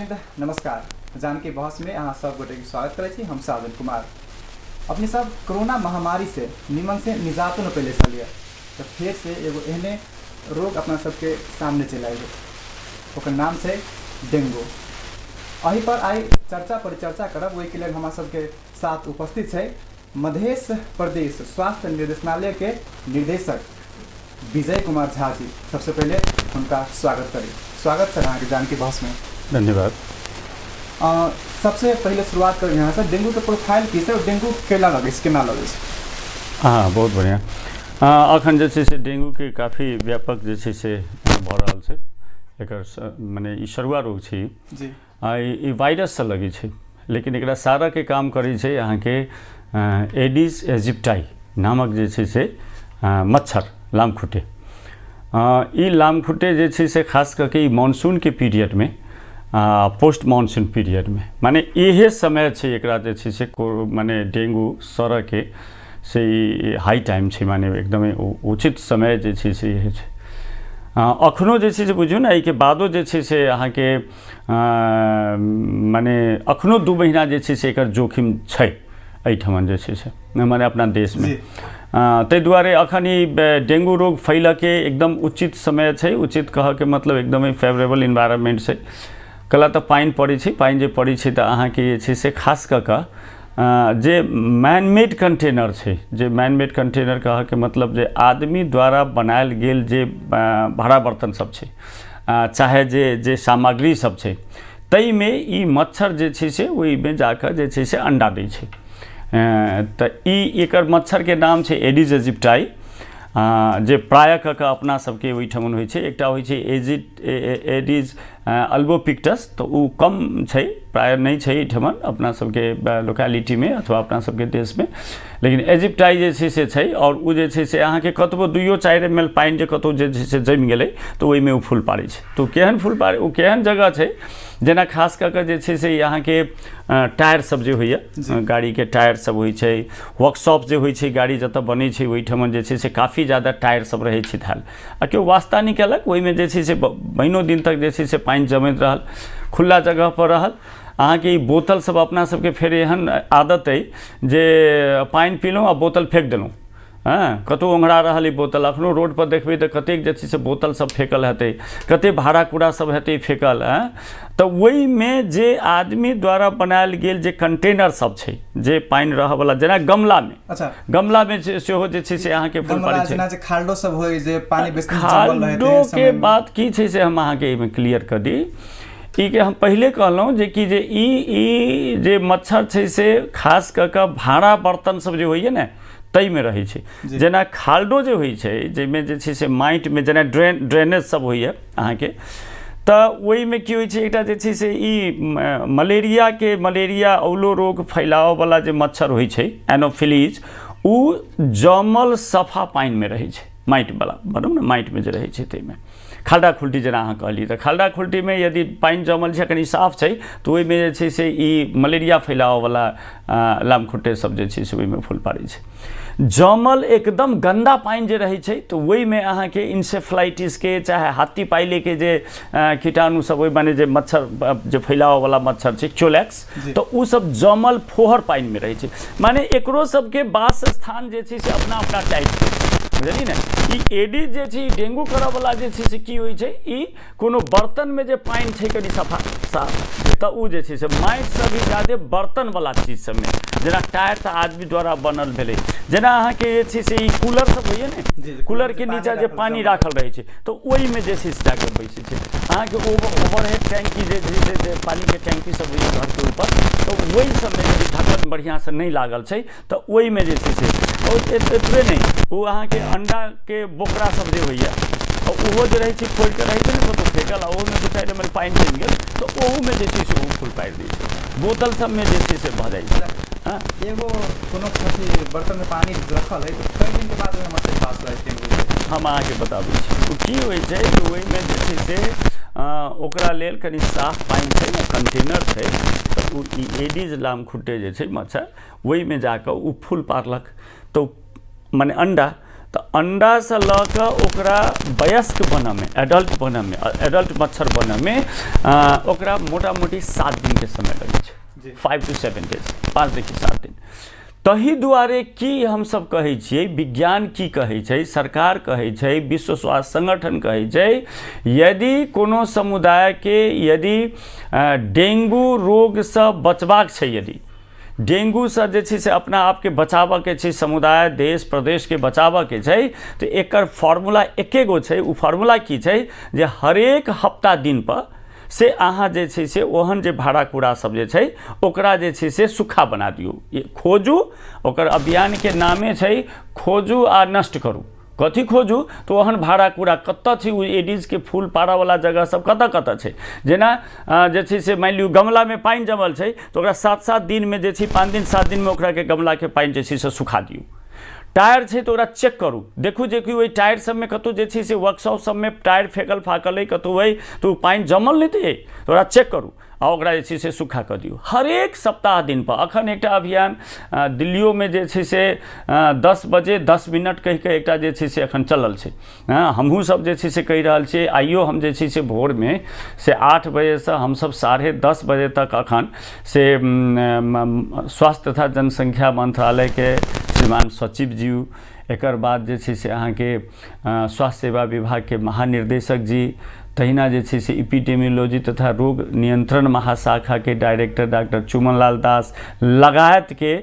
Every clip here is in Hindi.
दर्शकवृन्द नमस्कार। जानकी बहस में अहाँ सब गोटे के स्वागत करे छी। हम साजन कुमार अपने सब कोरोना महामारी से निमन से निजात न पहले चलिए तो फिर से एगो एहने रोग अपना सबके सामने चल आए ओकर नाम से डेंगू। अही पर आई चर्चा परिचर्चा करब वही के लिए हमारा सबके साथ उपस्थित है मध्य प्रदेश स्वास्थ्य निर्देशनालय के निर्देशक विजय कुमार झा जी। सबसे पहले उनका स्वागत करें। स्वागत सर यहाँ की जानकी बहस में। धन्यवाद। सबसे पहले शुरुआत करें यहाँ से डेंगू के प्रोफाइल की से डेंगू केला लगे केना लगे। हाँ बहुत बढ़िया। अखन जे छै से डेंगू के काफ़ी व्यापक जे छै से भऽ रहल छै। एकर माने ई सरुआ रोग छै जी। ई वायरस से लगे छै लेकिन एकरा सारा के काम करे छै अहाँ के एडिस एजिप्टाई नामक जे छै से मच्छर लामखुट्टे। ई लामखुट्टे जे छै से खास करके मानसून के पीरियड में पोस्ट मानसून पीरियड में माने इहे समय छै एकरा जे छै से माने डेंगू सर के से हाई टाइम छै माने एकदमै उचित समय जे छै से इहे छै। अखनो जे छै से बुझियो ना एहि के बादो जे छै से अहाँ के माने अखनो 2 महीना जे छै से एकर जोखिम छै एहिठमन जे छै से माने अपना देश में। ताहि दुआरे अखन ई डेंगू रोग फैल के एकदम उचित समय छै। उचित कह के मतलब एकदम फेवरेबल इन्वायरमेंट छै। कला तो पानी पड़े छै। पानी जे पड़े छै तो अहाँ के जे छै से खास कऽ जे मैन मेड कंटेनर छै जे मैन मेड कंटेनर कह के मतलब जे आदमी द्वारा बनायल गेल जे भाड़ा बर्तन सब छै चाहे जे सामग्री सब छै तई में ई मच्छर जे छै से ओहि में जाकर जे छै से अंडा दै छै। तो एकर मच्छर के नाम छै एडिस एजिप्टाई जे प्राय कऽ अपना सबके ओहिठमन होइ छै। एकटा होइ छै एडिस अल्बोपिक्टस तो उ कम छै प्राय नहीं छै एहिठमन अपना सबके लोकेलिटी में अथवा अपना सबके देश में। लेकिन एजिप्टाई जे छै से छै और उ जे छै से अहाँ के कतबो 2-4 ml पानी जे कतौ जे छै से जमि गेलै तो ओहि में उ फूल पाड़ै छै। तो केहन फूल पाड़ै उ केहन जगह छै जेना खास कऽ जे छै से अहाँ के टायर सब जे होइए गाड़ी के टायर सब होइ छै वर्कशॉप जे होइ छै गाड़ी जतऽ बनै छै ओहिठमन जे छै से काफ़ी ज़्यादा टायर सब रहै छै धैल आ केओ वास्ता नहीं केलक ओहि में जे छै से महीनों दिन तक जे छै से पानी जमैत रहल खुला जगह पर रहल। अहाँ के बोतल सब अपना सबके फेर एहन आदत है जे पानी पीलूँ आ बोतल फेंक देलूँ। हाँ कतौ ओंघरा रहल ई बोतल अखनो रोड पर देखबै तो कतेक जे छै से बोतल सब फेंकल हेतै कते भाड़ा कूड़ा सब हेतै फेंकल। तो ओहि में जे आदमी द्वारा बनायल गेल जे कंटेनर सब छै जे पानी रह वाला जेना गमला में गमला में सेहो जे छै से अहाँ के फूल पड़ै छै। जेना जे खाल्डो सब होय जे पानी बेसी जमल रहै छै के बात की छै से हम अहाँ के एहिमे क्लियर कर दी। ई के हम पहले कहलहुँ जे कि जे ई जे मच्छर छै से खास कऽ भाड़ा बर्तन सब जे होइए ने तई में रहे छै। जेना खाल्डो जे होइ छै जाहिमे जे छै से माटि में जेना ड्रेनेज सब होइए अहाँ के तो ओहि में की होइ छै एकटा जे छै से ई मलेरिया औलो रोग फैलाव वाला जे मच्छर होइ छै एनोफिलीज उ जमल सफा पानी में रहे छै माटि वाला मतलब ना माटि में जे रहे छै तई में खाल्डा खुल्टी जेना अहाँ कहली तो खाल्डा खुल्टी में यदि पानी जमल छै कनी साफ छै तो ओहि में जे छै से ई मलेरिया फैलाव वाला लामखुट्टे सब जे छै से ओहि में फूल पाड़ै छै। जमल एकदम गंदा पानी जे रहे छै तो वही में अहाँ के इंसेफ्लाइटिस के चाहे हाथी पाइले के जे कीटाणु सब ओहि माने जे मच्छर जे फैलाव वाला मच्छर छै चोलेक्स तो उ सब जमल फोहर पानी में रहे छै। माने एकरो सब के वास स्थान जे छै से अपना अपना टाइप छै बुझलिए ना। ई एडिस जे छै डेंगू करऽ वाला जे छै से की होइ छै ई कोनो बर्तन में जे पानी छै कनी सफा साफ तो उ जे छै से माटि से भी ज्यादा बर्तन वाला चीज सब में जेना टायर तो आदमी द्वारा बनल भेलै जेना अहाँ के जे छै से ई कूलर सब होइए ने कूलर के नीचा जे पानी राखल रहे छै तो ओहि में जे छै से जाके बैसै छै। अहाँ के ओवरहेड टैंकी जे छै से पानी के टैंकी सब होइए घर के ऊपर तो वही सब में यदि ढक्कन बढ़िया से नहीं लागल छै तो ओहि में जे छै से एतबे नहीं वो अहाँ के अंडा के बोकरा सब जे होइए ओहो जे रहे छै खोल के रहे छै ने तो फेंकल ओहो में 2-4 ml पानी जमि गेल तो ओहू में जे छै से फूल पाड़ि दै छै। बोतल सब में जे छै से भऽ जाइ छै। एगो कोनो बर्तन में पानी रखल है तो कई दिन के बाद मच्छर पास रहै छै। हम अहाँ के बताबै छी तो की होइ छै कि ओहि में जे छै से ओकरा लेल कनी साफ पानी छै ना कंटेनर छै तो ई एडिस लामखुट्टे जे छै मच्छर ओहि में जाकर उ फूल पारलक तो माने अंडा तो अंडा से लऽ कऽ ओकरा वयस्क बनऽ में, एडल्ट बनऽ में, एडल्ट मच्छर बनऽ में ओकरा मोटा मोटी 7 दिन के समय लगै छै, 5 to 7 days, 5 से 7 दिन। तही दुआरे की हम सब कहै छियै, विज्ञान की कहै छै, सरकार कहै छै, विश्व स्वास्थ्य संगठन कहै छै, यदि कोनो समुदाय के यदि डेंगू रोग से बचबाक छै, यदि डेंगू से जे छै से अपना आप के बचाव के छै, समुदाय देश प्रदेश के बचाव के छै, तो एकर फॉर्मूला एके गो छै। उ फॉर्मूला की छै जे हरेक हफ्ता दिन पर से अहाँ जे छै से ओहन जे भाड़ा कूड़ा सब जे छै ओकरा जे छै से सूखा बना दियौ, खोजू, ओकर अभियान के नामे छै खोजू आ नष्ट करू। कथी खोजू तो ओहन भाड़ा कूड़ा कतऽ छै, ओ एडिस के फूल पारा वाला जगह सब कतऽ कतऽ छै। जेना जे छै से मानि लियौ गमला में पानि जमल छै तो ओकरा 7-7 दिन में जे छै 5 दिन 7 दिन में ओकरा के गमला के पानि जे छै से सुखा दियौ। टायर छै तो ओकरा चेक करू, देखू जे कि ओहि टायर सब में कतौ जे छै से वर्कशॉप सब में टायर फेकल फाकल है कतौ है तो पानि जमल नहीं थे, तो ओकरा चेक करू आ ओकरा जे छै से सूखा कर दियौ। हरेक सप्ताह दिन पर अखन एकटा अभियान दिल्लियो में जे छै से 10 बजे 10 मिनट कहि के एकटा जे छै से अखन चलल छै। हमहूँ सब जे छै से कहि रहल छियै, आइयो हम जे छै से भोर में से 8 बजे से हम सब 10:30 बजे तक अखन से स्वास्थ्य तथा जनसंख्या मंत्रालय के श्रीमान सचिव जी, एकर बाद जे छै से अहाँ के स्वास्थ्य सेवा विभाग के महानिर्देशक जी, तहिना जे छै से एपिडेमियोलॉजी तथा रोग नियंत्रण महाशाखा के डायरेक्टर डॉक्टर चुमन लाल दास लगायत के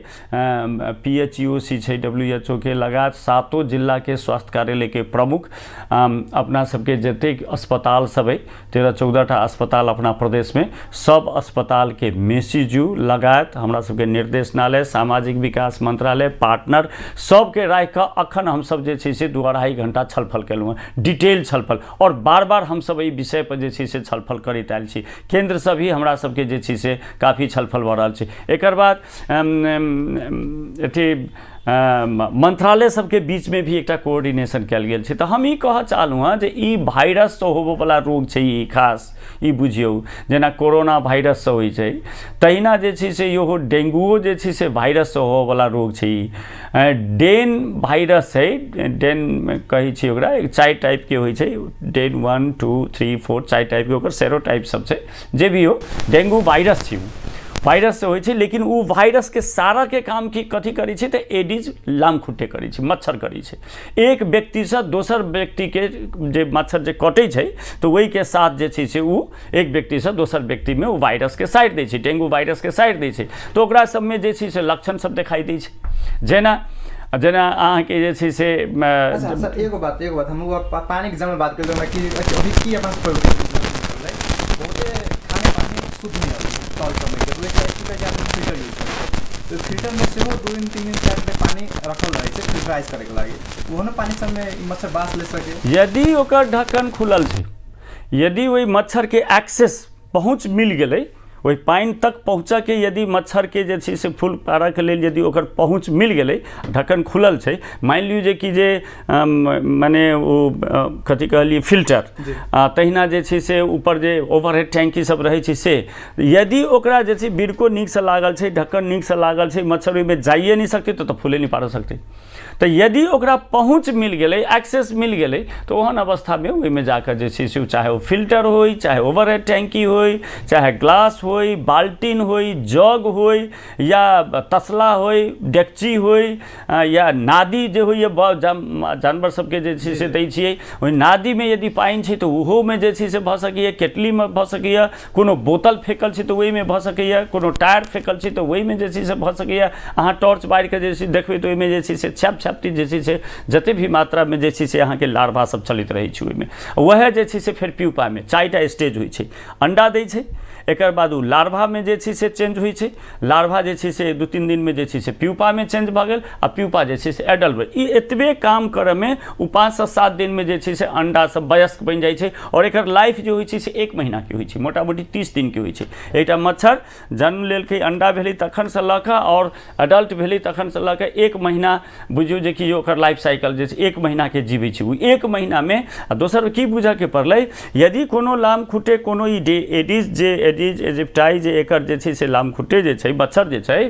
PHEOC छै WHO के लगायत 7 जिला के स्वास्थ्य कार्यालय के प्रमुख, अपना सबके जतेक अस्पताल सब है 13-14 अस्पताल अपना प्रदेश में, सब अस्पताल के मेसीजू लगायत हमरा सबके निर्देशनालय सामाजिक विकास मंत्रालय पार्टनर सबके राखि कऽ अखन हम सब जे छै से 2-2.5 घंटा छलफल केलहुँ, डिटेल छलफल, और बार बार हम सब एहि विषय पर जे छै से छलफल करैत आयल छी। केंद्र से भी हमरा सबके जे छै से काफ़ी छलफल भऽ रहल छै। एकर बाद अथी मंत्रालय सबके बीच में भी एक कोऑर्डिनेशन कयल गेल छै। तो हम ई कहऽ चाहलहुँ हँ जे ई वायरस से होबयवला रोग छै, ई खास ई बुझियौ जेना कोरोना वायरस से होइ छै, तहिना जे छै से इहो डेंगुओ जे छै से वायरस से होबयवला रोग छै। डेन वायरस है, डेन कहै छै ओकरा, 4 टाइप के होइ छै, डेन 1, 2, 3, 4 4 टाइप के ओकर सेरो टाइप सब छै। जे भी हो डेंगू वायरस छै, वायरस से होइ छै, लेकिन वो वायरस के सारा के काम की कथी करै छै तो एडिस लामखुट्टे करै छै, मच्छर करै छै। एक व्यक्ति से दोसर व्यक्ति के जे मच्छर जे कटै छै तो वही के साथ जे छै से वो एक व्यक्ति से दोसर व्यक्ति में वो वायरस के साइड दै छै, डेंगू वायरस के साइड दै छै। तो ओकरा सब में जे छै से लक्षण सब दिखाई दै छै, जेना अहाँ के जे छै से अच्छा सर एगो बात हम पानी के जमे बात कर कि अभी की अपन बहुते खाने पानी शुद्ध नहीं है तौल समय के फिल्टर यूज करते, तो फिल्टर में से 2 दिन 3 दिन 4 दिन पानी रखल रहे छै फिल्टराइज करे के लागी, ओहन पानी सब में मच्छर बास ले सके। यदि ओकर ढक्कन खुलल छै, यदि वही मच्छर के एक्सेस पहुँच मिल गेलै, वही पानी तक पहुँचा के यदि मच्छर के जे छै से फूल पारा के लेल यदि ओकर पहुँच मिल गेलै, ढक्कन खुलल छै, मान लियौ जे कि जे माने ओ कथी कहलिए फिल्टर, तहिना जे छै से ऊपर जे ओवरहेड टैंकी सब रहै छै से, यदि ओकरा जे छै बिरको नीक से लागल छै, ढक्कन नीक से लागल छै, मच्छर ओहिमे जाइए नहीं सकते तो फूले नहीं पार सकते। तो यदि ओकरा पहुँच मिल गेलै, एक्सेस मिल गेलै, तो ओहन अवस्था में ओहिमे जाकर जे छै से चाहे वो फिल्टर होई, चाहे ओवरहेड टैंकी होई, चाहे ग्लास होई, बाल्टीन होई, जग होई, या तसला होई, डेकची होई, या नादी जे होई जानवर सबके जे छै से दै छियै, ओहि नादी में यदि पानि छै तो ओहो में जे छै से भऽ सकैए, केटली में भऽ सकैए, कोनो बोतल फेकल छै तो ओहि में भऽ सकैए, कोनो टायर फेकल छै तो ओहि में जे छै से भऽ सकैए। अहाँ टॉर्च बारि के जे छै देखबै तो ओहिमे जे छै से छापती जे छै से जते भी मात्रा में जे छै से अहाँ के लार्वा सब चलित रहै छै, ओहिमे वएह जे छै से फेर प्यूपा में 4टा स्टेज होइ छै, अंडा दै छै, एकर बाद उ लार्वा में जे छै से चेंज होइ छै, लार्वा जे छै से 2-3 दिन में जे छै से प्यूपा में चेंज भऽ गेल, आ प्यूपा जे छै से एडल्ट। ई एतबे काम करऽ में उ 5 से 7 दिन में जे छै से अंडा सब वयस्क बनि जाइ छै, और एकर लाइफ जो होइ छै से 1 महीना के होइ छै, मोटा मोटी 30 दिन के होइ छै। एकटा मच्छर जन्म लेलकै, अंडा भेलै तखन से लऽ कऽ और एडल्ट भेलै तखन से लऽ कऽ 1 महीना बुझियौ जे कि ओकर लाइफ साइकिल जे छै 1 महीना के जीवै छै। उ 1 महीना में दोसर की बुझऽ के पड़लै, यदि कोनो लामखुट्टे कोनो ई एडिस जे एडिस इजिप्टाई जे एकर जे छै से लामखुट्टे जे छै मच्छर जे छै,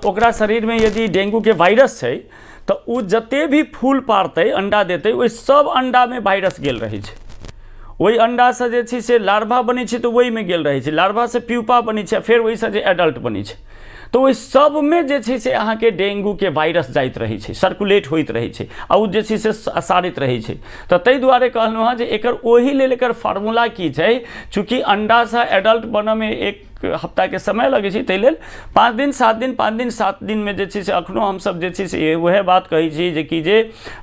ओकरा शरीर में यदि डेंगू के वायरस छै तो उ जते भी फूल पारतै अंडा देतै ओहि सब अंडा में वायरस गेल रहै छै। ओहि अंडा से जे छै से लार्वा बनै छै, तो ओहि में गेल रहै छै, लार्वा से प्यूपा बनै छै, फेर ओहि से जे एडल्ट बनै छै, तो ओहि सब में जे छै से अहाँके डेंगू के वायरस जाइत रहै छै, सर्कुलेट होइत रहै छै, आ उ जे छै से सारित रहै छै। तो ताहि दुआरे कहलहुँ हँ जे एकर ओहि लेल एकर फार्मूला की छै, चूँकि अंडा से एडल्ट बनऽ में 1 हफ्ता के समय लगे छै, ताहि लेल 5 दिन 7 दिन 5 दिन 7 दिन में जे छै से अखनो हमसब जे छै से वह बात कहै छी जे कि जे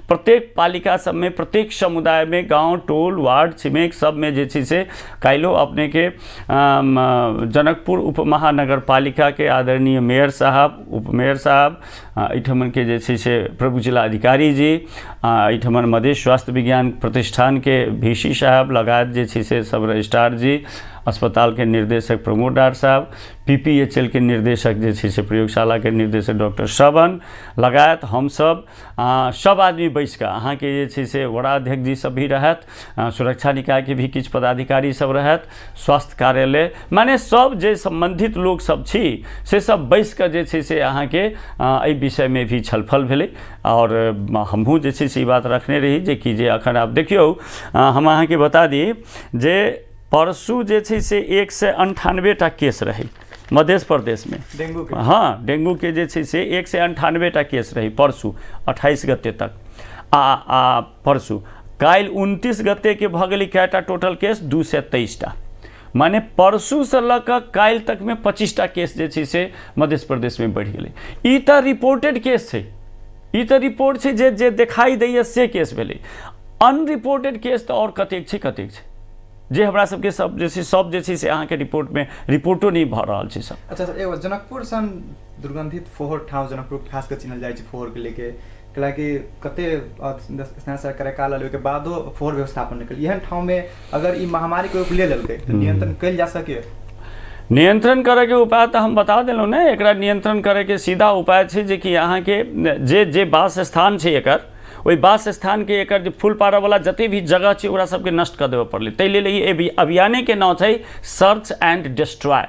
प्रत्येक पालिका सब में, प्रत्येक समुदाय में, गांव टोल वार्ड छिमेक सब में जे छै से काल्हिओ अपने के जनकपुर उप महानगर पालिका के आदरणीय मेयर साहब, उप मेयर साहब, एहिठमन के जे छै से प्रभु जिला अधिकारी जी, एहिठमन मधेश स्वास्थ्य विज्ञान प्रतिष्ठान के VC साहब लगायत जे छै से सब रजिस्ट्रार जी, अस्पताल के निर्देशक प्रमोद डार साहब, PPHL के निर्देशक जे छै से प्रयोगशाला के निर्देशक डॉक्टर श्रवण लगायत हम सब सब आदमी बैस कऽ अहाँके जे छै से वड़ाध्यक्ष जी सब भी रहत, सुरक्षा निकाय के भी किछु पदाधिकारी सब रहत, स्वास्थ्य कार्यालय, माने सब जे संबंधित लोग सब छी से सब बैस कऽ जे छै से अहाँके एहि विषय में भी छलफल भेलै। और हमहूँ जे छै से ई बात रखने रही जे कि जे अखन आब देखियौ, हम अहाँके बता दी जे परसू जे छै से 198टा केस रही मध्य प्रदेश में डेंगू के। हाँ, डेंगू के जे छै से 198टा केस रही परसू 28 गते तक। आ परसू काल्हि 29 गते के भऽ गेलै कएटा टोटल केस 223टा, माने परसू से लऽ कऽ काल्हि तक में 25टा केस जे छै से मध्य प्रदेश में बढ़ि गेलै। ई तऽ रिपोर्टेड केस छै, ई तऽ रिपोर्ट छै जे देखाई दैए से केस भेलै। अनरिपोर्टेड केस तऽ और कतेक छै जे हमरा सबके सब जे छै से अहाँके रिपोर्ट में रिपोर्टो नहीं भऽ रहल छै सब। अच्छा सर, एगो जनकपुर सन दुर्गंधित फोहर ठाव जनकपुर खास कर चिन्हल जाइ छै फोहर के लेके, कैलाकि कते स्नान सरकार काल लेके बादो फोहर व्यवस्थापन निकल एहन ठाव में अगर ई महामारी के रूप ले लेलकै तो नियंत्रण कल जा सके। नियंत्रण करे के उपाय तो हम बता देलहुँ ने, एकरा नियंत्रण करे के सीधा उपाय छै जे कि अहाँके जे वास स्थान छै एकर, ओहि वास स्थान के एकर जे फूल पारऽ वाला जते भी जगह छै ओकरा सबके नष्ट कर देबऽ पड़लै। ताहि लेल ई अभियाने के नाम छै सर्च एंड डिस्ट्रॉय।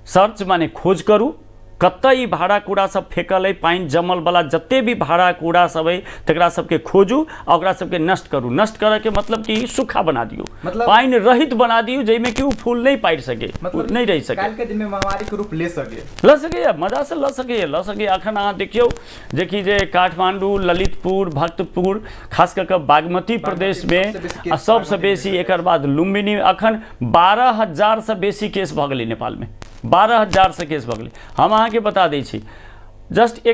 सर्च माने खोज करू, कतऽ ई भाड़ा कूड़ा सब फेंकल है, पानि जमल वाला जते भी भाड़ा कूड़ा सब है तकरा सबके खोजू आ ओकरा सबके नष्ट करू। नष्ट करे के मतलब कि सूखा बना दियो, मतलब पानि रहित बना दियो, जाहिमे कि उ फूल नहीं पारि सके, मतलब नहीं रह सके, काल के दिन में महामारी के रूप ले सके, मजा से ल सके। अखन अहाँ देखियौ जे कि जे काठमांडू, ललितपुर, भक्तपुर, खास कर बागमती प्रदेश में सबसे बेसी, एकर बाद लुम्बिनी, अखन 12,000 से बेसी केस भऽ गेलै नेपाल में, 12,000 से केस भऽ गेलै। हम अहाँके बता दै छी, जस्ट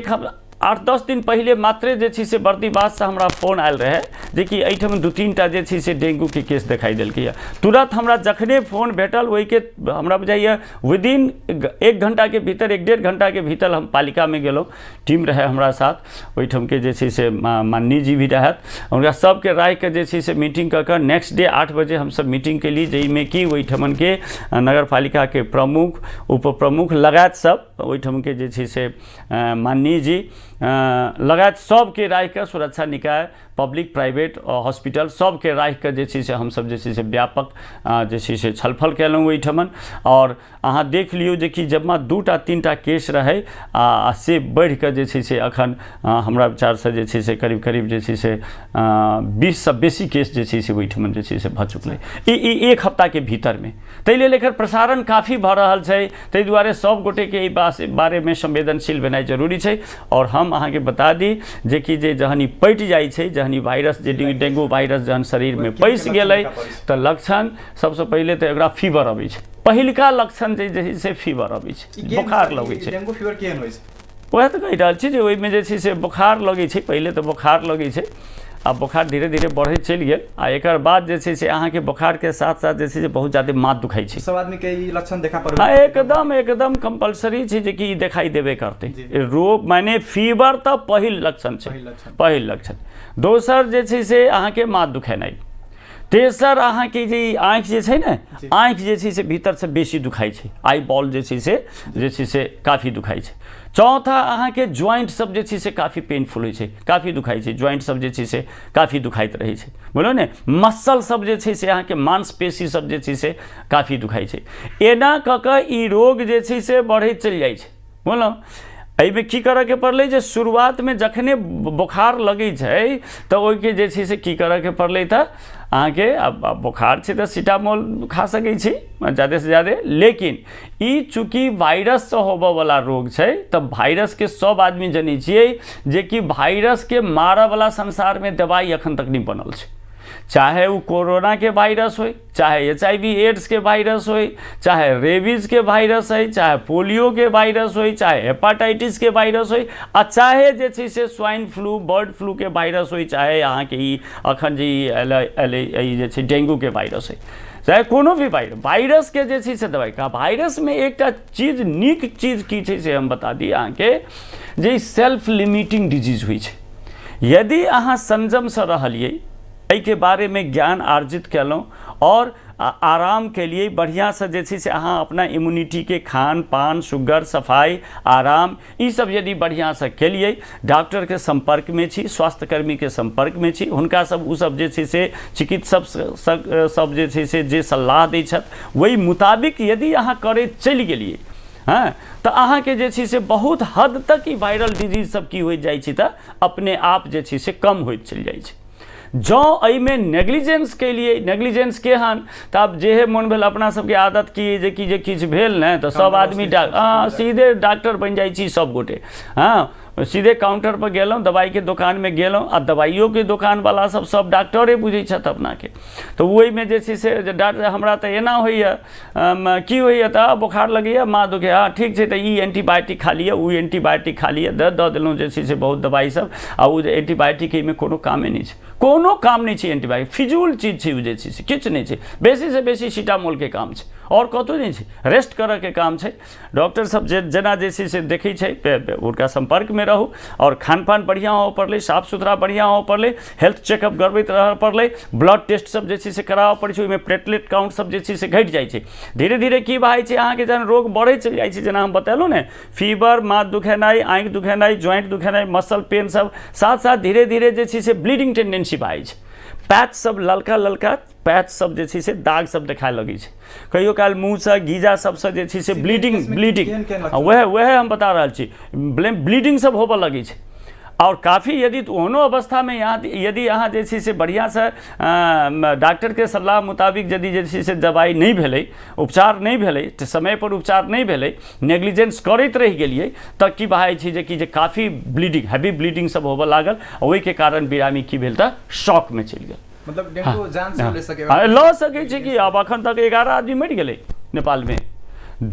8-10 दिन पहले मात्रे जे छै से बर्दीवास से हमरा फोन आयल रहे जे कि एहिठाम 2-3टा जे छै से डेंगू के केस दिखाई देलकै है। तुरंत हमरा जखने फोन भेटल ओहि के हमरा बुझाइए विदिन 1 घंटा के भीतर, 1-1.5 घंटा के भीतर हम पालिका में गेलहुँ, टीम रहे हमरा साथ, ओहिठाम के जे छै से माननी जी भी रहत, हुनका सबके राय के जे छै से मीटिंग कऽ कऽ नेक्स्ट डे 8 बजे हम सब मीटिंग के लिए, जाहिमे कि ओहिठामन के नगर पालिका के प्रमुख, उप प्रमुख लगायत सब, ओहिठाम के जे छै से माननी जी लगायत सबके राय के, सुरक्षा निकाय, पब्लिक प्राइवेट हॉस्पिटल सबके राय के जे छै से हम सब जे छै से व्यापक जे छै से छलफल केलहुँ ओहिठमन। और अहाँ देख लियौ जे कि जब 2-3टा केस रहे से बढ़ि कऽ जे छै से अखन हमरा विचार से जे छै से करीब जे छै से 20 से बेसी केस जे छै से ओहिठमन जे छै से भऽ चुकलै ई 1 हफ्ता के भीतर में। ताहि लेल एकर प्रसारण काफ़ी भऽ रहल छै, ताहि दुआरे सब गोटे के एहि बारे में संवेदनशील भेनाइ जरूरी छै। और हम अहाँके बता दी जे कि जे जहन ई पटि जाइ छै, जहन ई वायरस जे डेंगू वायरस जहन शरीर में पैसि गेलै तऽ लक्षण सबसे पहले तऽ एकरा फीवर अबै छै, पहिलका लक्षण जे छै से फीवर अबै छै, बोखार लगै छै। डेंगू फीवर केहन होइ छै? वएह तऽ कहि रहल छी जे ओहिमे जे छै से बोखार लगै छै, पहिले तऽ बोखार लगै छै, आ बोखार धीरे धीरे बढ़े चलि गेल, आ एकर बाद जे छै से अहाँके बोखार के साथ साथ जे छै से बहुत ज्यादा माथ दुखाई छै। सब आदमी के ई लक्षण देखा पड़ै? हाँ, एकदम कंपलसरी छै जे कि देखाई देबे करते। रोग माने फीवर तऽ पहिल लक्षण छै, पहिल लक्षण। दोसर जे छै से अहाँके माथ दुखेनाइ। तेसर अहाँके जे आँखि जे छै ने, आँखि जे छै से भीतर से बेसी दुखाई छै, आई बॉल जे छै से काफ़ी दुखाई छै। चौथा अहाँके ज्वाइंट सब जे छै से काफ़ी पेनफुल होइ छै, काफ़ी दुखाई छै, ज्वाइंट सब जे छै से काफ़ी दुखाइत रहै छै, बोलो ने। मसल सब जे छै से अहाँके मांसपेशी सब जे छै से काफ़ी दुखाई छै। एना कऽ कऽ ई रोग जे छै से बढ़ैत चलि जाइ छै, बोलो। एहिमे की करऽ के पड़लै जे शुरुआत में जखने बोखार लगै छै तऽ ओहिके जे छै से की करऽ के पड़लै तऽ अहाँके अब बोखार छै तऽ सिटामोल खा सकै छी ज़्यादा से ज़्यादा, लेकिन ई चूँकि वायरस से होबऽ वाला रोग छै तऽ वायरस के सब आदमी जनै छियै जे कि वायरस के मारऽ वाला संसार में दवाई अखन तक नहीं बनल छै, चाहे वो कोरोना के वायरस हो, चाहे HIV एड्स के वायरस हो, चाहे रेबीज के वायरस है, चाहे पोलियो के वायरस हो, चाहे हेपाटाइटिस के वायरस हो, आ चाहे जे छै से स्वाइन फ्लू बर्ड फ्लू के वायरस हो, चाहे अहाँके ई अखन जे छै डेंगू के वायरस है, चाहे कोनो भी वायरस के जे छै से दवाई का वायरस में एकटा चीज नीक चीज की छै से हम बता दी अहाँके जे सेल्फ लिमिटिंग डिजीज होइ छै। यदि अहाँ संयम से रहलिए के बारे में ज्ञान अर्जित केलौं और आराम के लिए बढ़िया से जे से अहाँ अपना इम्यूनिटी के खान पान शुगर सफाई आराम ई सब यदि बढ़िया से केलिए, डॉक्टर के संपर्क में छी, स्वास्थ्यकर्मी के संपर्क में छी, हुनका सब उ सब जे से चिकित्सक सब जे से जे सलाह दै छथि वही मुताबिक यदि अहाँ करे चलि गेलिए हाँ तो अहाँ के जे से बहुत हद तक ई वायरल डिजीज सब की हो जाए छै तऽ अपने आप जे से कम होइत चलि जाइ छै। जो एहिमे नेग्लिजेंस के लिए नेग्लिजेंस के हन तऽ आब जेहे मोन भेल अपना सबके आदत की जे किछु भेल ने तऽ सब आदमी सीधे डॉक्टर बनि जाइ छी सब गोटे, हाँ सीधे काउंटर पर गेलौं दवाई के दुकान में गेलौं आ दवाइयों के दुकान वाला सब डॉक्टरे बुझै छथि अपना के, तो वही में जे से डॉक्टर हमरा तो एना होइए की होइए तऽ बोखार लगैए माँ दुखे हाँ ठीक छै तऽ ई एंटीबायोटिक खा लिअ ओ एंटीबायोटिक खा लिअ दऽ देलहुँ जे छै से बहुत दवाई सब आ ओ एंटीबायोटिक एहिमे कोनो कामे नहीं छै, कोनो काम नहीं छै एंटीबायोटिक फिजूल चीज छै, जे छै से किछु नहीं छै, बेसी से बेसी सिटामोल के काम छै और कतौ नहीं छै, रेस्ट करऽ के काम छै। डॉक्टर सब जेना जे छै से देखै छै उनका संपर्क में रहू और खान पान बढ़िया हो पड़लै, साफ सुथरा बढ़िया हो पड़लै, हेल्थ चेकअप करबैत रह पड़लै, ब्लड टेस्ट सब जे छै से कराबऽ पड़ै छै, ओहिमे प्लेटलेट काउंट सब जे छै से घटि जाइ छै, धीरे धीरे की भऽ जाइ छै अहाँके जहन रोग बढ़ै चलि जाइ छै जेना हम बतेलहुँ ने फीवर माथ दुखेनाइ आँखि दुखेनाइ ज्वाइंट दुखेनाइ मसल पेन सब साथ साथ धीरे धीरे जे छै से ब्लीडिंग टेंडेंसी भऽ जाइ छै, पैच सब ललका ललका पैच सब जे छै से दाग सब देखाय लगै छै, कहियो काल मुँह से गीजा सबसे जे छै से ब्लीडिंग वह हम बता रहल छी ब्लीडिंग सब होबऽ लगै छै और काफ़ी यदि ओहनो अवस्था में यहाँ यदि अहाँ जे छै से बढ़िया से डॉक्टर के सलाह मुताबिक यदि जे छै से दवाई नहीं भेलै उपचार नहीं भेलै तऽ समय पर उपचार नहीं भेलै नेग्लिजेंस करैत रहि गेलिए तऽ की भऽ जाइ छै जे काफ़ी ब्लीडिंग हैवी ब्लीडिंग सब होबऽ लागल, ओहि के कारण बिरामी की भेल तऽ शॉक में चलि गेल, मतलब डेंगू जान से ले सके लऽ सकै छै कि अब अखन तक 11 आदमी मरि गेलै नेपाल में।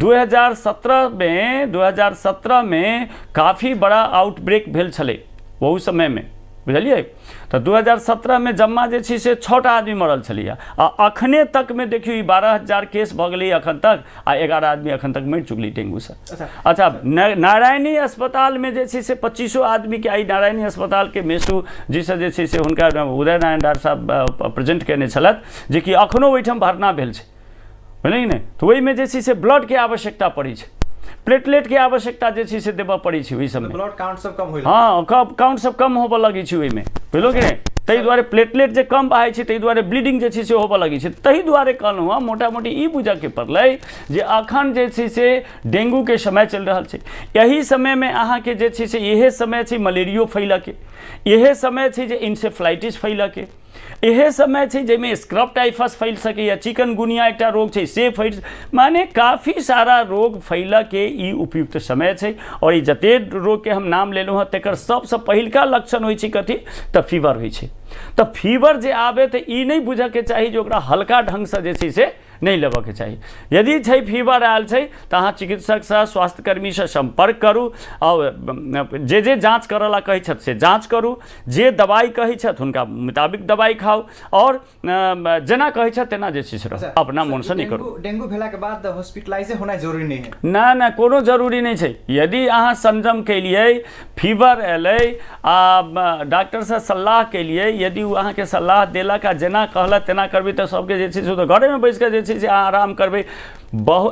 2017 में काफ़ी बड़ा आउटब्रेक भेल छलै ओहू समय में बुझलिए, तो 2017 में जम्मा जे छै से 6टा आदमी मरल छलिए आ अखने तक में देखियो 12,000 केस भऽ गेलै अखन तक आ 11 आदमी अखन तक मरि चुकली डेंगू से। अच्छा नारायणी अस्पताल में जे छै से 25 आदमी के आई नारायणी अस्पताल के मेसू जी से जे छै से हुनका उदय नारायण डॉक्टर साहब प्रेजेंट केने छलथि जे कि अखनो ओहिठाम भरना भेल छै बुझलिए ने, तो ओहि में जे छै से ब्लड के आवश्यकता पड़ै छै, प्लेटलेट के आवश्यकता जे छै से देबऽ पड़ै छै ओहि समय, ब्लड काउंट सब कम होइल हाँ काउंट सब कम होबऽ लगै छै ओहिमे बुझलो कि नहि, ताहि दुआरे प्लेटलेट जे कम बहाय छै ताहि दुआरे ब्लीडिंग जे छै से होबऽ लगै छै, ताहि दुआरे कहलहुँ हँ मोटा मोटी ई बुझऽ के पड़लै जे अखन जे छै से डेंगू के समय चलि रहल छै, यही समय में अहाँके जे छै से इहे समय छै मलेरियो फैलऽ के, इहे समय छै जे इंसेफ्लाइटिस फैलऽ के, इहे समय छै जाहिमे स्क्रब टाइफस फैल सकैए, चिकनगुनिया एकटा रोग छै से फैल, माने काफ़ी सारा रोग फैलऽ के ई उपयुक्त समय छै। और ई जते रोग के हम नाम लेलहुँ हँ तकर सबसे पहिलका लक्षण होइ छै कथी तऽ फीवर होइ छै, तऽ फीवर जे आबे तऽ ई नहीं बुझऽ के चाही जे ओकरा हल्का ढंग से जे छै से नहीं लेबऽ के चाही, यदि छै फीवर आयल छै तऽ अहाँ चिकित्सक से स्वास्थ्यकर्मी से संपर्क करू और जे जाँच करऽ ला कहै छथि से जाँच करू, जे दवाई कहै छथि हुनका मुताबिक दवाई खाओ और जेना कहै छथि तेना जे छै से अपना मन से नहीं करू। डेंगू भेला के बाद हॉस्पिटलाइज होना जरूरी नहीं है ना कोनो जरूरी नहीं छै, यदि अहाँ संयम के लिए फीवर एलै आ डॉक्टर से सलाह के लिए यदि वो अहाँ के सलाह देलक आ जेना कहलक तेना करबै तऽ सबके जे छै से घरे में बैस के जे छै से अहाँ आराम करबै।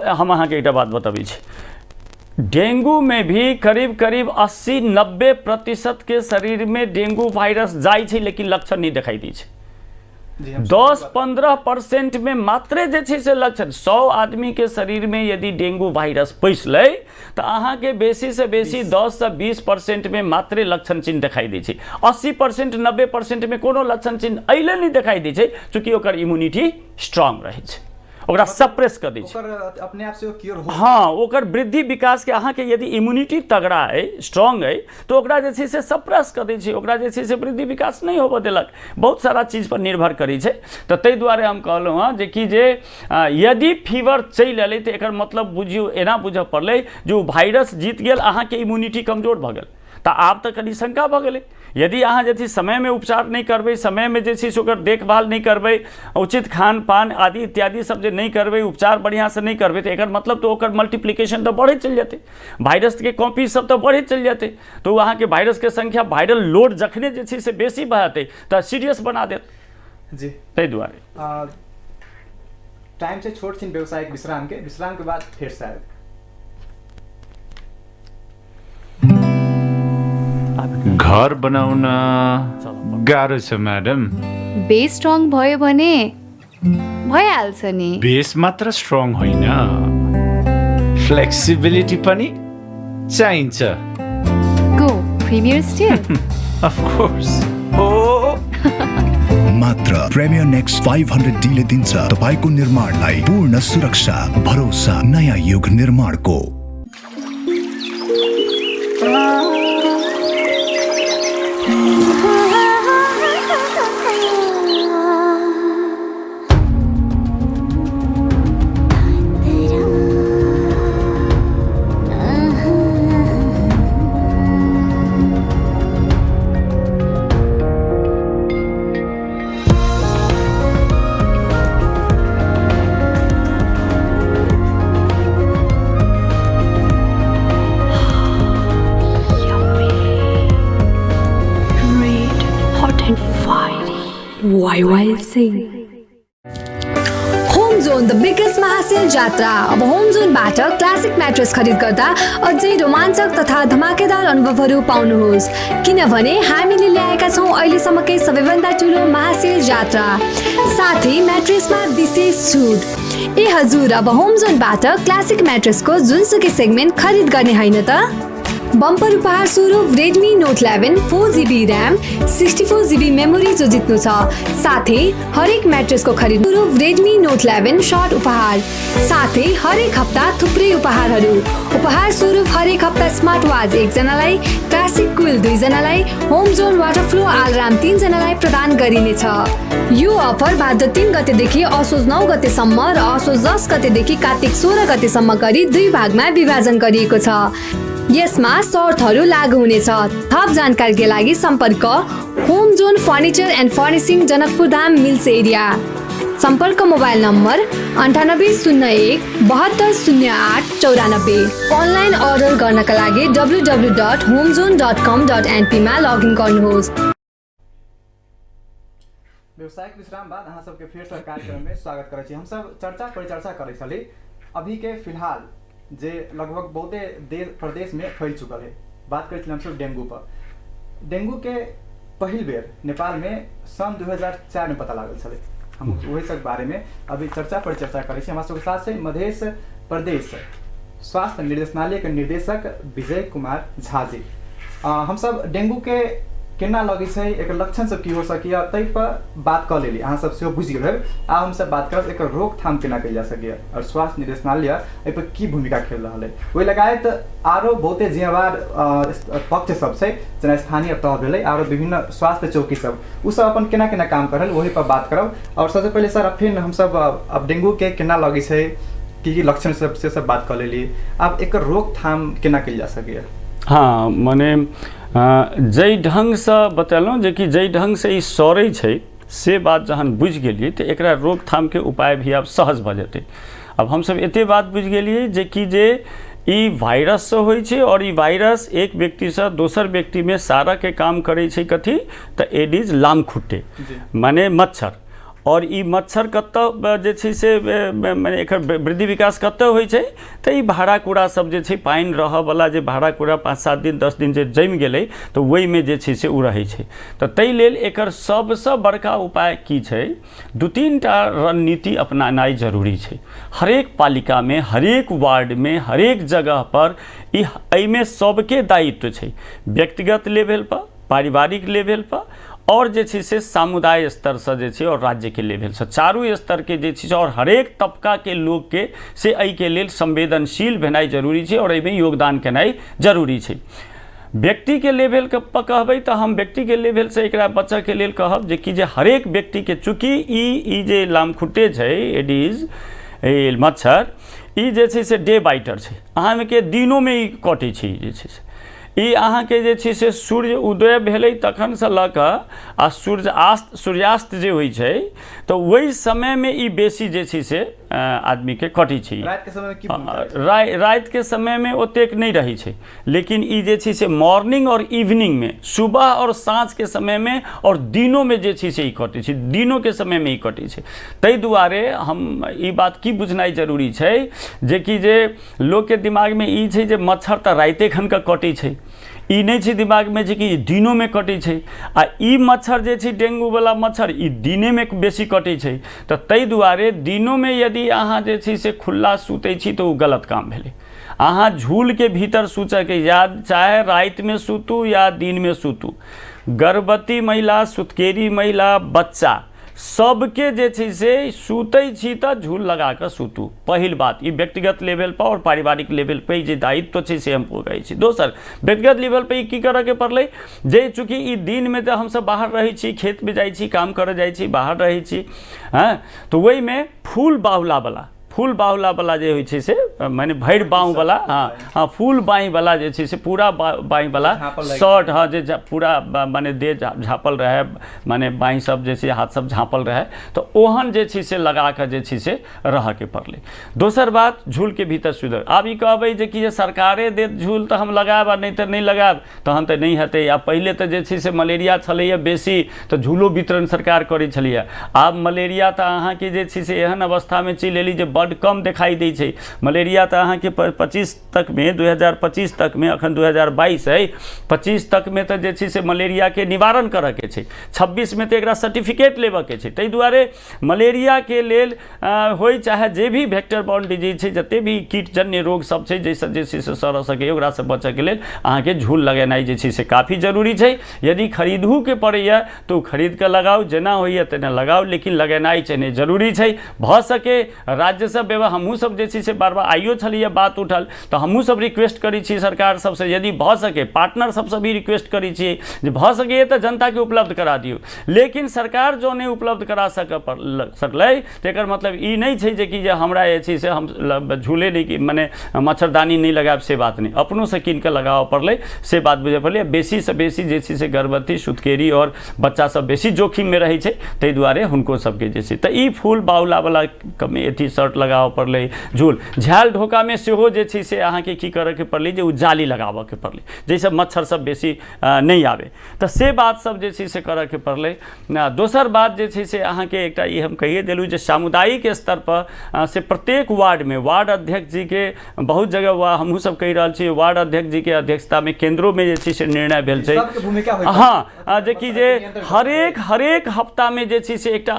हम अहाँ के एकटा बात बताबै छी, डेंगू में भी करीब करीब 80-90% के शरीर में डेंगू वायरस जाइ छै लेकिन लक्षण नहीं दिखाई दै छै, जी, हम 10-15% में मात्रे जे छै से लक्षण 100 आदमी के शरीर में यदि डेंगू वायरस पैस ले तो अहाँ के बेसी से बेसी 10 से 20% में मात्रे लक्षण चिन्ह दिखाई दै छै। 80% 90% में कोनो लक्षण चिन्ह अइले नहीं दिखाई दै छै, चूंकि ओकर इम्यूनिटी स्ट्रांग रहे छै, ओकरा सप्रेस कर दै छै। ओकर अपने आप से क्योर हो हाँ, ओकर वृद्धि विकास के अहाँ के यदि इम्यूनिटी तगड़ा है, स्ट्रांग है, तो ओकरा जे छै से सप्रेस कर दै छै, ओकरा जे छै से वृद्धि विकास नहीं होबऽ देलक। बहुत सारा चीज पर निर्भर करै छै। तो ताहि दुआरे हम कहलहुँ हँ जे कि जे यदि फीवर चलि अयलै तो एकर मतलब बुझियौ एना बुझऽ पड़लै जे ओ वायरस जीत गेल, अहाँ के इम्यूनिटी कमजोर भऽ गेल। तो आब तो कनी शंका भऽ गेलै। यदि अहाँ जे छै समय में उपचार नहीं करबै, समय में जे छै से ओकर देखभाल नहीं करबै, उचित खान पान आदि इत्यादि सब जे नहीं करबै, उपचार बढ़िया से नहीं करबै, तो एकर मतलब तो ओकर मल्टीप्लिकेशन तो बढ़े चल जाते, वायरस के कॉपी सब तो बढ़े चल जाते। तो वहाँ के वायरस के संख्या, वायरल लोड जखने जे छै से बेसी भऽ जेतै तो सीरियस बना देत। जी, ताहि दुआरे टाइम से छोट छिन व्यवसायिक विश्राम के बाद फिर से आयब। घर बनाउन गाह्रो छ म्याडम। बेस स्ट्रङ भयो भने भइहाल्छ नि। बेस मात्र स्ट्रङ होइन, फ्लेक्सिबिलिटी पनि चाहिन्छ। गो प्रिमियर स्टिल। Of course. हो मात्र प्रिमियर नेक्स्ट 500D ले दिन्छ तपाईको निर्माणलाई पूर्ण सुरक्षा, भरोसा, नयाँ युग निर्माणको। होम जोन द बिगेस्ट महासेल जात्रा। अब होम जोनबाट क्लासिक म्याट्रेस खरिद गर्दा अझै रोमाञ्चक तथा धमाकेदार अनुभवहरू पाउनुहोस्, किनभने हामीले ल्याएका छौँ अहिलेसम्मकै सबैभन्दा ठुलो महासेल जात्रा, साथै म्याट्रेसमा विशेष छुट। ए हजुर, अब होम जोनबाट क्लासिक म्याट्रेसको जुनसुकै सेगमेन्ट खरिद गर्ने होइन त। बम्पर उपहार स्वरूप Redmi note 11 4GB RAM 64GB memory जो जित्नु छ, साथै हरेक म्याट्रेसको खरिद स्वरूप रेडमी नोट 11 सर्ट उपहार, साथै हरेक हप्ता थुप्रै उपहारहरू। उपहार स्वरूप हरेक हप्ता स्मार्ट वाच 1 जनालाई, क्लासिक कुल 2 जनालाई, home zone water flow alarm 3 जनालाई प्रदान गरिनेछ। यो अफर भाद्र 3 गतेदेखि असोज 9 गतेसम्म र असोज 10 गतेदेखि कार्तिक 16 गतेसम्म गरी 2 भागमा विभाजन गरिएको छ। यसमा शर्तहरू लागू हुनेछ। थप जानकारीका लागि सम्पर्क home zone furniture end furnishing, Janakpur Dham, mills area. सम्पर्क मोबाइल नम्बर 9801 720894। अनलाइन अर्डर गर्नका लागि www.homezone.com.np मा लगइन गर्नुहोस्। व्यवसायिक विश्राम बाद अहाँ सबके फिर से कार्यक्रम में स्वागत करै छी। हम सब चर्चा परिचर्चा करै छली अभी के फिलहाल जे लगभग बहुते देश प्रदेश में फैल चुकल है। बात करै छी हम सब डेंगू पर। डेंगू के पहिल बेर नेपाल में सन 2004 में पता लागल छलै। हम वही सब बारे में अभी चर्चा परिचर्चा करै छी। हमरा सबके साथ से मध्य प्रदेश स्वास्थ्य निर्देशनालय के निदेशक विजय कुमार झा जी। हम सब डेंगू के केना लगे छै, एक लक्षण सब की हो सकिया, तै पर बात कर लेली। अहाँ सब से बुझ गेल है। आ हम सब बात करब एक रोकथाम केना कइल जा सकिया और स्वास्थ्य निर्देशनालय एहि पर की भूमिका खेल रहल है। ओहि लगायत आरो बहुते जिम्मेवार पक्ष सब छै, जेना स्थानीय तह भेलै, आरो विभिन्न स्वास्थ्य चौकी सब, उ सब अपन केना केना काम करल वही पर बात करब। और सबसे पहले सर फिर हम सब अब डेंगू के केना लगे छै, की लक्षण सब से सब बात कर लेली। अब एक रोकथाम केना कइल जा सकिया। हाँ, माने जै ढंग से बतेलहुँ जे कि जै ढंग से ई सड़ै छै से बात जहन बुझि गेलियै तऽ एकरा रोकथाम के उपाय भी आब सहज भऽ जेतै। अब हम सब एते बात बुझि गेलियै जे कि जे ई वायरस से होइ छै और ई वायरस एक व्यक्ति से दोसर व्यक्ति में सारा के काम करै छै। कथी तऽ एडिज लामखुट्टे माने मच्छर, और ई मच्छर कतऽ जे छै से माने एकर वृद्धि विकास कतऽ होइ छै तऽ ई भाड़ा कूड़ा सब जे छै पानि रहऽवला जे भाड़ा कूड़ा 5-7 दिन 10 दिन जे जमि गेलै तऽ ओहिमे जे छै से ओ रहै छै। तऽ ताहि लेल एकर सबसँ बड़का उपाय की छै, 2-3 टा रणनीति अपनानाइ जरूरी छै। हरेक पालिकामे, हरेक वार्डमे, हरेक जगह पर एहिमे सबके दायित्व छै, व्यक्तिगत लेवल पर, पारिवारिक लेवल पर और जे छै से समुदाय स्तर से जे छै और राज्य के लेवल से, चारू स्तर के जे छै और हरेक तबका के लोग के से एहि के लेल संवेदनशील भेनाइ जरूरी छै और एहिमे योगदान केनाइ जरूरी छै। व्यक्ति के लेवल के कहबै तऽ हम व्यक्ति के लेवल से एकरा बच्चा के लेल कहब जे कि जे हरेक व्यक्ति के, चूँकि ई जे लामखुट्टे छै, एडिस मच्छर, ई जे छै से डे बाइटर छै, अहाँके दिनोमे ई कटै छै। जे छै से ई अहाँके जे छै से सूर्य उदय भेलै तखनसँ लऽ कऽ आ सूर्यास्त जे होइ छै तऽ ओहि समयमे ई बेसी जे छै से आदमीके कटै छै। रातिके समयमे ओतेक नहि रहै छै, लेकिन ई जे छै से मॉर्निंग और इवनिंगमे, सुबह और साँझके समयमे और दिनोमे जे छै से ई कटै छै, दिनोके समयमे ई कटै छै। ताहि दुआरे हम ई बात की बुझनाइ जरूरी छै जे कि जे लोकके दिमागमे ई छै जे मच्छर तऽ राइते खनके कटै छै, ई नहीं छै दिमाग में कि दिनों में कटे छै। आ ई मच्छर जे छै डेंगू वाला मच्छर ई दिने में बेसी कटे छै। तो ताहि दुआरे दिनों में यदि अहाँ जे छै से खुला सुतै छी तो गलत काम भेलै। अहाँ झूल के भीतर सूचय के याद, चाहे रात में सूतू या दिन में सूतू, गर्भवती महिला, सुतकेरी महिला, बच्चा सबके जे छै से सुतै छी तऽ झूल लगा कऽ सूतू। पहिल बात ई व्यक्तिगत लेवल पर और पारिवारिक लेवल पर जे दायित्व छै से हम कहै छी। दोसर व्यक्तिगत लेवल पर की करऽ के पड़लै, जे चूँकि ई दिन में तऽ हमसब बाहर रहै छी, खेत में जाइ छी, काम करऽ जाइ छी, बाहर रहै छी, हाँ, तो ओहिमे फूल बाहुला वाला जे होइ छै से माने भरि बाँह वाला, हाँ फूल बाँह वाला जे छै से पूरा बाँह वाला शर्ट, हाँ जे पूरा माने देह झाँपल रहे, माने बाँह सब जे छै हाथ सब झाँपल रहे, तो ओहन जे छै से लगा कऽ जे छै से रहऽ के पड़लै। दोसर बात झूल के भीतर सुधर। आब ई कहबै जे कि सरकारे देत झूल तऽ हम लगायब आ नहीं तऽ नहीं लगायब, तहन तऽ नहीं हेतै। आ पहिले तऽ जे छै से मलेरिया छलैया बेसी तऽ झूलो वितरण सरकार करै छलैया। आब मलेरिया तऽ अहाँके जे छै से एहन अवस्थामे चलि एली जे बड्ड कम दिखाई दै छै। मलेरिया तऽ अहाँके 25 तक में, 2025 तक में, अखन 2022 है, 25 तक में तऽ जे छै से मलेरिया के निवारण करऽ के छै, 26 में तऽ एकरा सर्टिफिकेट लेबऽ के छै। ताहि दुआरे मलेरिया के लेल होइ चाहे जे भी वेक्टर बॉर्न डिजीज छै, जते भी कीटजन्य रोग सब छै जैसे जे छै से सरऽ सके, ओकरा से बचऽ के लेल अहाँके झूल लगेनाइ जे छै से काफी जरूरी छै। यदि खरीदहू के पड़ैया तो खरीद के लगाउ, जेना होइया तेना लगाउ, लेकिन लगेनाइ चाहिए जरूरी छै। भऽ सके राज्य सब हमहूँ सब जे छै से बार बार आइयो छलिए बात उठल, तो हमहूँ सब रिक्वेस्ट करै छी सरकार सबसे, यदि भऽ सके पार्टनर सबसे भी रिक्वेस्ट करै छियै जे भऽ सके तऽ जनता के उपलब्ध करा दियौ। लेकिन सरकार जो नहीं उपलब्ध करा सकलै तो एकर मतलब ई नहीं छै जे कि जे हमरा जे छै से हम झूले नहीं माने मच्छरदानी नहीं लगायब, से बात नहीं, अपनों से कीन के लगाबऽ पड़लै, से बात बुझे पड़लै। बेसी से बेसी जे छै से गर्भवती, सुतकेरी और बच्चा सब बेसी जोखिम में रहै छै, ताहि दुआरे हुनको सबके जे छै तऽ ई फूल बाहुला वाला अथी शर्ट लगाबऽ पड़लै। झूल झाल ढोका में सेहो जे छै से अहाँके की करऽ के पड़लै जे जाली लगाबऽ के पड़लै, जैसे मच्छर सब बेसी नहीं आवे, तऽ से बात सब जे छै से करऽ के पड़लै। दोसर बात जे छै से अहाँके एकटा ई हम कहिए देलहुँ जे सामुदायिक स्तर पर से प्रत्येक वार्ड में वार्ड अध्यक्ष जी के बहुत जगह हमहूँ सब कहि रहल छी, वार्ड अध्यक्ष जी के अध्यक्षता में केंद्रों में जे छै से निर्णय भेल छै। हाँ, जे कि जे हरेक हफ्ता में जे छै से एकटा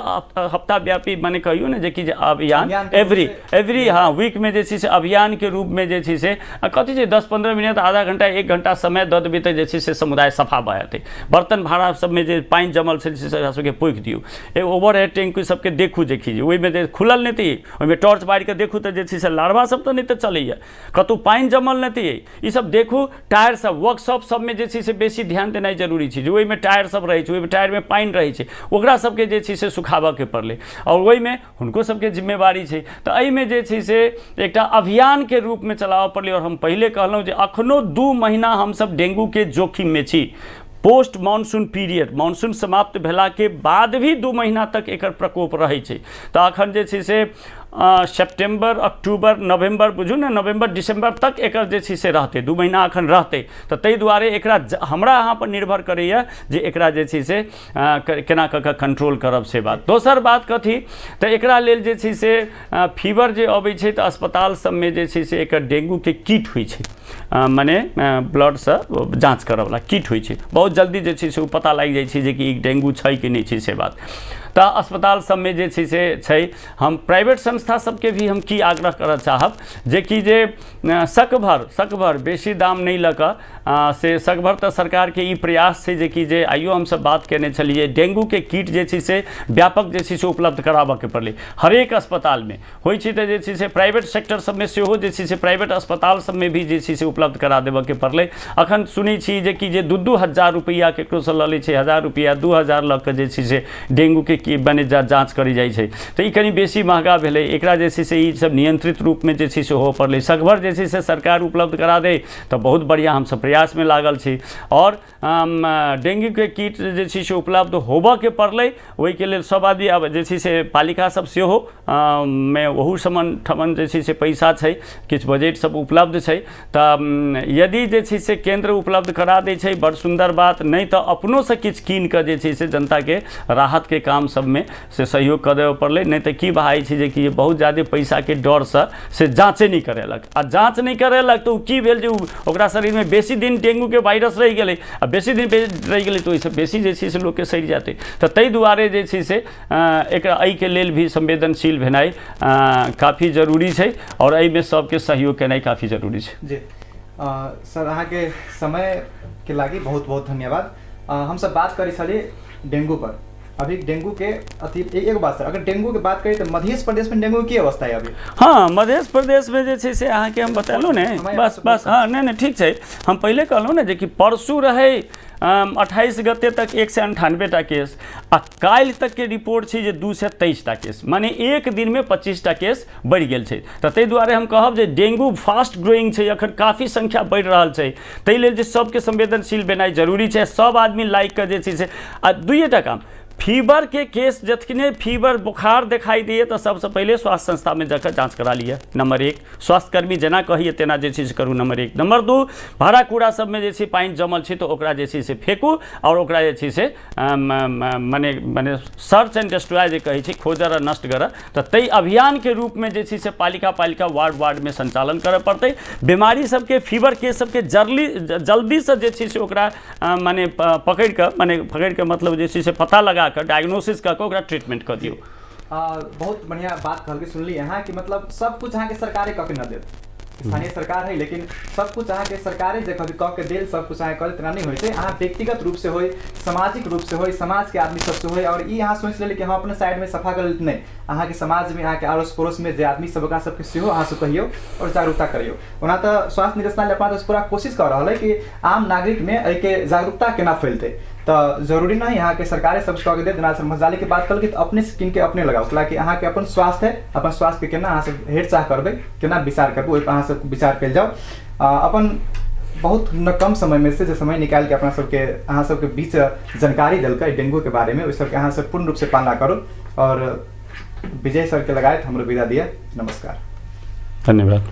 हफ्ता व्यापी माने कहियो ने जे कि जे अभियान एवरी हाँ वीक में जे छै से अभियान के रूप में जे छै से कथी छै 10-15 मिनट, आधा घंटा, 1 घंटा समय दऽ देबै तऽ जे छै से समुदाय सफा भऽ जेतै। बर्तन भाड़ा सब में जे पानि जमल छै से सबके पोखि दियौ, ओवर हेड टैंक सबके देखू, देखी ओहिमे जे खुलल नहि तऽ ओहिमे टॉर्च बारि कऽ देखू तऽ जे छै से लार्वा सब तऽ नहि तऽ चलैया, कतौ पानि जमल नहि तऽ ई सब देखू। टायर सब वर्कशॉप सब में जे छै से बेसी ध्यान देनाइ जरूरी छै, जे ओहिमे टायर सब रहै छै, ओहिमे टायर में पानि रहै छै, ओकरा सबके जे छै से सुखाबऽ के पड़लै और ओहिमे हुनको सबके जिम्मेवारी छै। तऽ एहिमे जे छै से एकटा अभियान के रूप में चलाबऽ पड़लै। और हम पहले कहलहुँ जे अखनो 2 महीना हमसब डेंगू के जोखिम में छी। पोस्ट मानसून पीरियड, मानसून समाप्त भेला के बाद भी 2 महीना तक एकर प्रकोप रहै छै। तऽ अखन जे छै से सेप्टेम्बर अक्टूबर नवम्बर बुझू ने नवम्बर दिसंबर तक एकर जे छै से रहतै 2 महीना अखन रहतै तऽ ताहि दुआरे एकरा हमरा अहाँ पर निर्भर करैए जे एकरा जे छै से केना कऽ कंट्रोल करब से बात। दोसर बात कथी तऽ एकरा लेल जे छै से फीवर जे अबै छै तऽ अस्पताल सबमे जे छै से एकर डेंगू के किट होइ छै, माने ब्लड से जांच करऽवला किट होइ छै, बहुत जल्दी जे छै से ओ पता लागि जाइ छै जे कि डेंगू छै कि नहीं छै से बात। तो अस्पताल सब में जे छै हम प्राइवेट संस्था सबके भी हम की आग्रह करऽ चाहब जे कि जे सकभर बेसी दाम नहीं लऽ कऽ से सकभर तऽ सरकार के ई प्रयास छै जे कि जे आइयो हम सब बात केने छलिए डेंगू के किट जे छै से व्यापक जे छै से उपलब्ध कराबऽ के पड़लै हरेक अस्पताल में होइ छै तऽ जे छै से प्राइवेट सेक्टर सब में सेहो जे छै से प्राइवेट अस्पताल सब में भी जे छै से उपलब्ध करा देबऽ के पड़लै। अखन सुनै छी जे कि जे 2-2 रुपैया केकरो से लऽ लै छै 1000 रुपैया 2000 लऽ कऽ जे छै से डेंगू के की बने जाँच करी जाइ छै तऽ ई कनी बेसी महगा भेलै। एकरा जे छै से ई सब नियंत्रित रूप में जे छै से हो पड़लै, सकभर जे छै से सरकार उपलब्ध करा दे तऽ बहुत बढ़िया हम सब प्रयास में लागल छी। और डेंगू के किट जे छै से उपलब्ध होबऽ के पड़लै ओहि के लेल सब आदमी अब जे छै से पालिका सब सेहो में ओहू ठमन जे छै से पैसा छै, किछु बजट सब उपलब्ध छै तऽ यदि जे छै से केंद्र उपलब्ध करा दै छै बड़ सुंदर बात, नहीं तो अपनो से किछु कीन कऽ जे छै से जनता के राहत के काम सब में से सहयोग कर देबऽ पड़लै। नहीं तो की भए छै जे कि बहुत ज़्यादा पैसा के डर से जाँचे नहीं करेलक आ जाँच नहीं करेलक तो की भेल जे ओकरा शरीर में बेसी दिन डेंगू के वायरस रह गेलै आ बेसी दिन रह गेलै तो ओहिसँ बेसी जे छै से लोक के सड़ि जेतै। तऽ ताहि दुआरे जे छै से एकरा एहि के लेल भी संवेदनशील भेनाइ काफ़ी जरूरी छै और एहि में सबके सहयोग केनाइ काफ़ी जरूरी छै। जी सर अहाँ के समय के लागी बहुत बहुत धन्यवाद। हम सब बात करी छलिए डेंगू पर, अभी डेंगू के एक बात सर अगर डेंगू के बात करें तो मध्य प्रदेश में डेंगू की अवस्था है अभी? हाँ मध्य प्रदेश में जे छै से अहाँ के हम बतेलहुँ ने बस हाँ नहीं ठीक है। हम पहले कहलहुँ ने जे कि परसू रहे 28 गते तक 198 टा केस आ काल्हि तक के रिपोर्ट छै जे 223 टा केस, माने एक दिन में 25 टा केस बढ़ि गेल छै। तऽ ताहि दुआरे हम कहब जे डेंगू फास्ट ग्रोइंग छै, अखन काफ़ी संख्या बढ़ि रहल छै, ताहि लेल जे सबके संवेदनशील भेनाइ जरूरी छै। सब आदमी लाइक के जे छै से आ 2 टा काम फीवर के केस जखने फीवर बुखार दिखाई दिए तो सबसे पहले स्वास्थ्य संस्था में जाकर जांच करा लिया, नंबर 1 स्वास्थ्यकर्मी जेना कहिए तेना जे छै से करू, नंबर 1। नंबर 2 भाड़ा कूड़ा सब में जे छै पानी जमल छै तो ओकरा जे छै से फेंकू और ओकरा जे छै से माने सर्च एंड डिस्ट्रॉय जे कहै छै खोजऽ आ नष्ट करऽ, तऽ ताहि अभियान के रूप में जे छै से पालिका वार्ड में संचालन करऽ पड़तै। बीमारी सबके फीवर केस सबके जल्दी से जे छै से ओकरा माने पकड़ के मतलब जे छै से पता लगा कर डायग्नोसिस करके ओकरा ट्रीटमेंट कर दियो। बहुत बढ़िया बात कहल के सुनली यहाँ कि मतलब सब कुछ अहाँ के सरकारे कऽ के न देत, स्थानीय सरकार है लेकिन सब कुछ अहाँ के सरकारे जे कभी कऽ के देल सब कुछ अहाँ करे तेना नहीं होय छै। अहाँ व्यक्तिगत रूप से होय, सामाजिक रूप से होय, समाज के आदमी सब से होय और ई अहाँ सोच लेली कि हम अपने साइड में सफा कर लेते नहीं, अहाँ के समाज में अहाँ के आड़ोस पड़ोस में जे आदमी सब ओकरा सबके सेहो अहाँ से कहियो और जागरूकता करियो। ओना तऽ स्वास्थ्य निदेशालय अपना तो पूरा कोशिश कर रहा है कि आम नागरिक में एहि के जागरूकता केना फैलते, तो जरूरी नहीं यहाँ के सरकारे सब कह के दे देना। मजाली की बात कल तो अपने स्किन के अपने लगाओ ताकि अहाँ के अपन स्वास्थ्य है, अपन स्वास्थ्य के केना अहाँ सब हेरचाह करबै, केना विचार करबै ओहि पर अहाँ सब विचार कल जाओ। अपन बहुत कम समय में से जो समय निकाल के अपना सबके अहाँ सबके बीच जानकारी दिलकै डेंगू के बारे में ओहि सबके अहाँ सब पूर्ण रूप से पालना करो। और विजय सर के लगायत हमरो विदा दिया, नमस्कार, धन्यवाद।